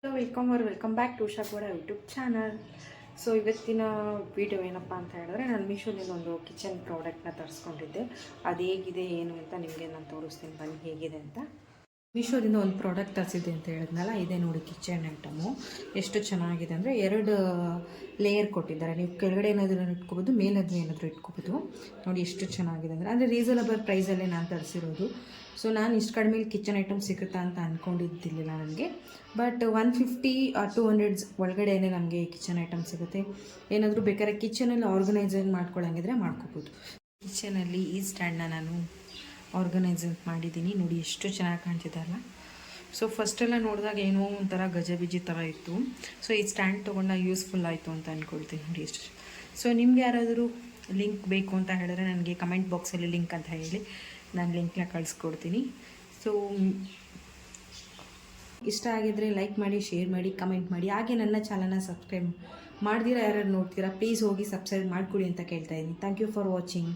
Welcome back to Usha ಕೂಡ YouTube channel. So ಇವತ್ತಿನ video ಏನಪ್ಪ ಅಂತ ಹೇಳಿದ್ರೆ, ನಾನು ಮೀಶೋದಿಂದ ಒಂದು ಕಿಚನ್ ಪ್ರಾಡಕ್ಟ್ನ ತರಿಸ್ಕೊಂಡಿದ್ದೆ. ಅದು ಹೇಗಿದೆ ಏನು ಅಂತ ನಿಮಗೆ ನಾನು ತೋರಿಸ್ತೀನಿ, ಬನ್ನಿ ಹೇಗಿದೆ ಅಂತ. ಮೀಶೋದಿಂದ ಒಂದು ಪ್ರಾಡಕ್ಟ್ ತರಿಸಿದ್ದೆ ಅಂತ ಹೇಳಿದ್ನಲ್ಲ, ಇದೇ ನೋಡಿ ಕಿಚನ್ ಐಟಮು. ಎಷ್ಟು ಚೆನ್ನಾಗಿದೆ ಅಂದರೆ, 2 ಲೇಯರ್ ಕೊಟ್ಟಿದ್ದಾರೆ. ನೀವು ಕೆಳಗಡೆ ಏನಾದರೂ ಇಟ್ಕೋಬೋದು, ಮೇಲಾದರೂ ಏನಾದರೂ ಇಟ್ಕೋಬೋದು. ನೋಡಿ ಎಷ್ಟು ಚೆನ್ನಾಗಿದೆ ಅಂದರೆ ರೀಸನಬಲ್ ಪ್ರೈಸಲ್ಲೇ ನಾನು ತರಿಸಿರೋದು. ಸೊ ನಾನು ಇಷ್ಟು ಕಡಿಮೆ ಕಿಚನ್ ಐಟಮ್ ಸಿಗುತ್ತಾ ಅಂತ ಅಂದ್ಕೊಂಡಿದ್ದಿಲ್ಲ ನನಗೆ. ಬಟ್ 150 200 ಒಳಗಡೆನೇ ನಮಗೆ ಕಿಚನ್ ಐಟಮ್ ಸಿಗುತ್ತೆ. ಏನಾದರೂ ಬೇಕಾದ್ರೆ ಕಿಚನಲ್ಲಿ ಆರ್ಗನೈಸರ್ ಮಾಡ್ಕೊಳ್ಳೋಂಗಿದ್ರೆ ಮಾಡ್ಕೋಬೋದು. ಕಿಚನಲ್ಲಿ ಈ ಸ್ಟ್ಯಾಂಡ್ನ ನಾನು ಆರ್ಗನೈಸರ್ ಮಾಡಿದ್ದೀನಿ. ನೋಡಿ ಎಷ್ಟು ಚೆನ್ನಾಗಿ ಕಾಣ್ತಿದ್ದಲ್ಲ. ಸೊ ಫಸ್ಟೆಲ್ಲ ನೋಡಿದಾಗ ಏನೋ ಒಂಥರ ಗಜಬೀಜಿ ಥರ ಇತ್ತು. ಸೊ ಈ ಸ್ಟ್ಯಾಂಡ್ ತೊಗೊಂಡು ಯೂಸ್ಫುಲ್ ಆಯಿತು ಅಂತ ಅಂದ್ಕೊಳ್ತೀನಿ. ನೋಡಿ ಎಷ್ಟು. ಸೊ ನಿಮ್ಗೆ ಯಾರಾದರೂ ಲಿಂಕ್ ಬೇಕು ಅಂತ ಹೇಳಿದ್ರೆ ನನಗೆ ಕಮೆಂಟ್ ಬಾಕ್ಸಲ್ಲಿ ಲಿಂಕ್ ಅಂತ ಹೇಳಿ ನಾನು ಲಿಂಕ್ನ ಕಳಿಸ್ಕೊಡ್ತೀನಿ. ಸೊ ಇಷ್ಟ ಆಗಿದ್ದರೆ ಲೈಕ್ ಮಾಡಿ, ಶೇರ್ ಮಾಡಿ, ಕಮೆಂಟ್ ಮಾಡಿ. ಹಾಗೆ ನನ್ನ ಚಾನಲ್ನ ಸಬ್ಸ್ಕ್ರೈಬ್ ಮಾಡ್ದಿರಾ ಯಾರು ನೋಡ್ತೀರಾ ಪ್ಲೀಸ್ ಹೋಗಿ ಸಬ್ಸ್ಕ್ರೈಬ್ ಮಾಡ್ಕೊಳ್ಳಿ ಅಂತ ಕೇಳ್ತಾ ಇದ್ದೀನಿ. Thank you for watching.